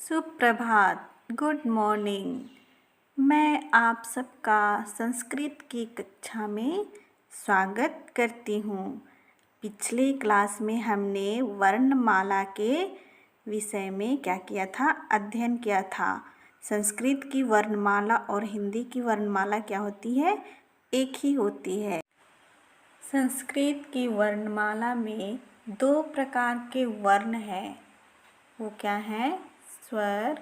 सुप्रभात, good morning. मैं आप सबका संस्कृत की कक्षा में स्वागत करती हूँ। पिछले क्लास में हमने वर्णमाला के विषय में क्या किया था? अध्ययन किया था। संस्कृत की वर्णमाला और हिंदी की वर्णमाला क्या होती है? एक ही होती है। संस्कृत की वर्णमाला में 2 प्रकार के वर्ण हैं। वो क्या है? स्वर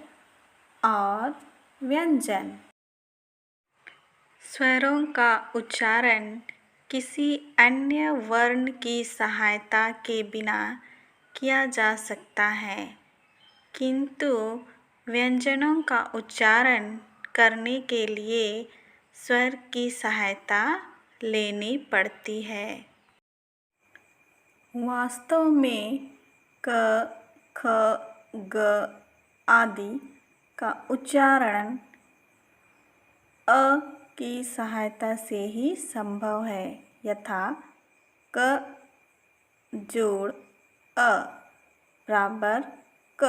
और व्यंजन। स्वरों का उच्चारण किसी अन्य वर्ण की सहायता के बिना किया जा सकता है, किंतु व्यंजनों का उच्चारण करने के लिए स्वर की सहायता लेनी पड़ती है। वास्तव में क, ख, ग आदि का उच्चारण अ की सहायता से ही संभव है। यथा क जोड़ अ बराबर क,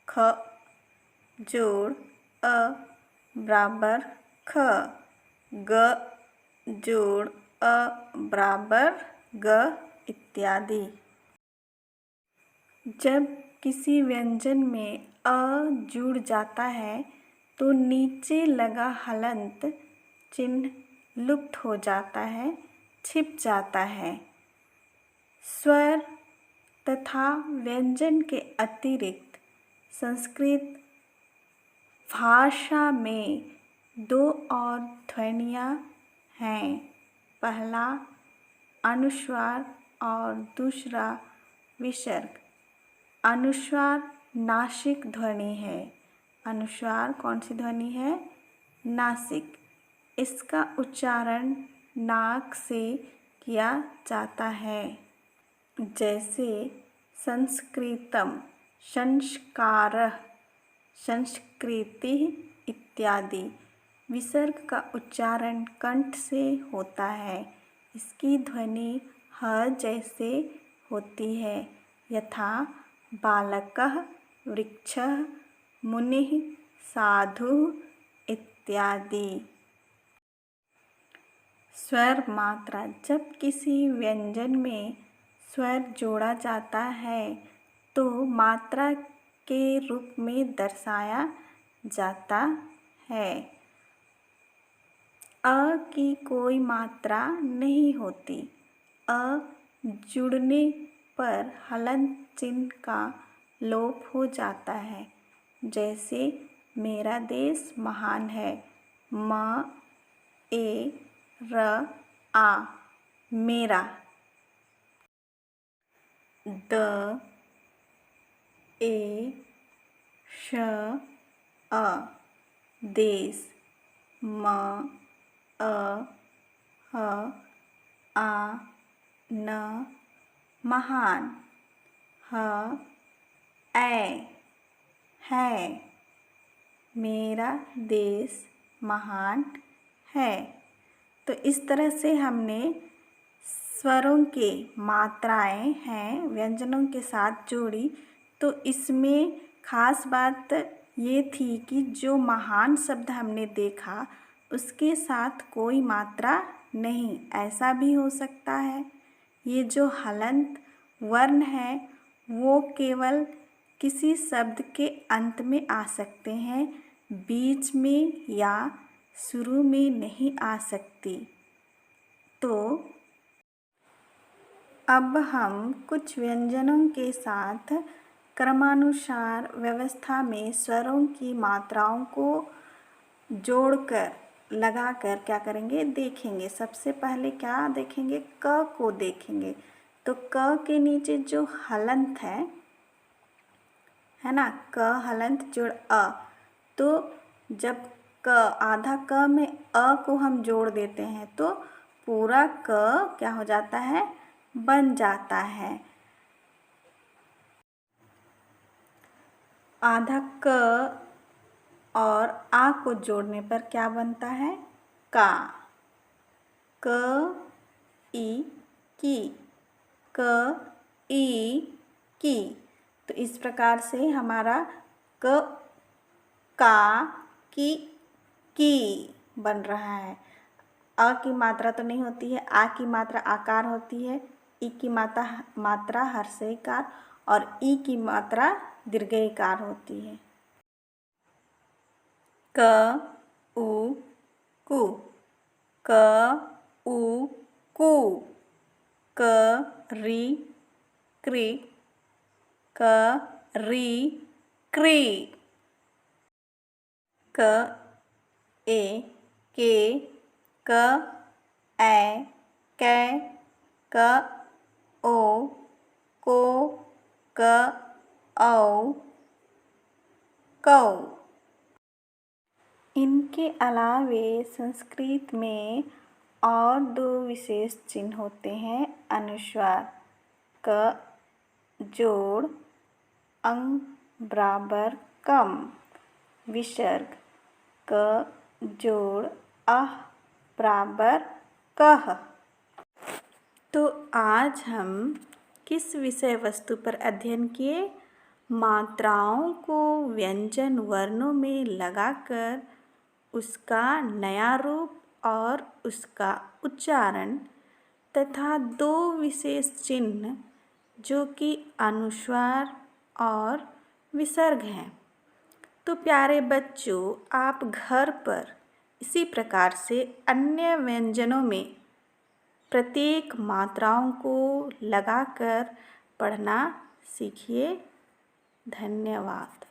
ख जोड़ अ बराबर ख, ग जोड़ अ बराबर ग इत्यादि। जब किसी व्यंजन में अ जुड़ जाता है तो नीचे लगा हलंत चिन्ह लुप्त हो जाता है, छिप जाता है। स्वर तथा व्यंजन के अतिरिक्त संस्कृत भाषा में 2 और ध्वनियाँ हैं। पहला अनुस्वार और दूसरा विसर्ग। अनुस्वार नासिक ध्वनि है। अनुस्वार कौन सी ध्वनि है? नासिक। इसका उच्चारण नाक से किया जाता है। जैसे संस्कृतम, संस्कारः, संस्कृतिः इत्यादि। विसर्ग का उच्चारण कंठ से होता है। इसकी ध्वनि ह जैसे होती है। यथा बालकः, वृक्षः, मुनिः, साधुः इत्यादि। स्वर मात्रा। जब किसी व्यंजन में स्वर जोड़ा जाता है तो मात्रा के रूप में दर्शाया जाता है। अ की कोई मात्रा नहीं होती। अ जुड़ने पर हलंत चिन्ह का लोप हो जाता है। जैसे मेरा देश महान है। म ए र आ मेरा। द ए श अ देश। म अ ह आ न महान। ह ऐ है मेरा देश महान है। तो इस तरह से हमने स्वरों के मात्राएं हैं व्यंजनों के साथ जोड़ी। तो इसमें खास बात ये थी कि जो महान शब्द हमने देखा उसके साथ कोई मात्रा नहीं। ऐसा भी हो सकता है ये जो हलंत वर्ण है वो केवल किसी शब्द के अंत में आ सकते हैं, बीच में या शुरू में नहीं आ सकती। तो अब हम कुछ व्यंजनों के साथ क्रमानुसार व्यवस्था में स्वरों की मात्राओं को जोड़कर लगाकर क्या करेंगे? देखेंगे। सबसे पहले क्या देखेंगे? क को देखेंगे। तो क के नीचे जो हलंत है ना, क हलंत जोड़ अ। तो जब क आधा क में अ को हम जोड़ देते हैं तो पूरा क क्या हो जाता है? बन जाता है। आधा क और आ को जोड़ने पर क्या बनता है? का। क ई की, क ई की। तो इस प्रकार से हमारा क का की बन रहा है। अ की मात्रा तो नहीं होती है, आ की मात्रा आकार होती है, ई की मात्रा हर्षईकार और ई की मात्रा दीर्घईकार होती है। क उ कु, क उ कु, क री क्री, क री क्री, क ए के, क ऐ कै, क ओ को, क औ कौ। इनके अलावे संस्कृत में और दो विशेष चिन्ह होते हैं। अनुस्वार क जोड़ अंग बराबर कम, विसर्ग क जोड़ अह बराबर कह। तो आज हम किस विषय वस्तु पर अध्ययन किए? मात्राओं को व्यंजन वर्णों में लगाकर उसका नया रूप और उसका उच्चारण तथा दो विशेष चिन्ह जो कि अनुस्वार और विसर्ग हैं। तो प्यारे बच्चों, आप घर पर इसी प्रकार से अन्य व्यंजनों में प्रत्येक मात्राओं को लगाकर पढ़ना सीखिए। धन्यवाद।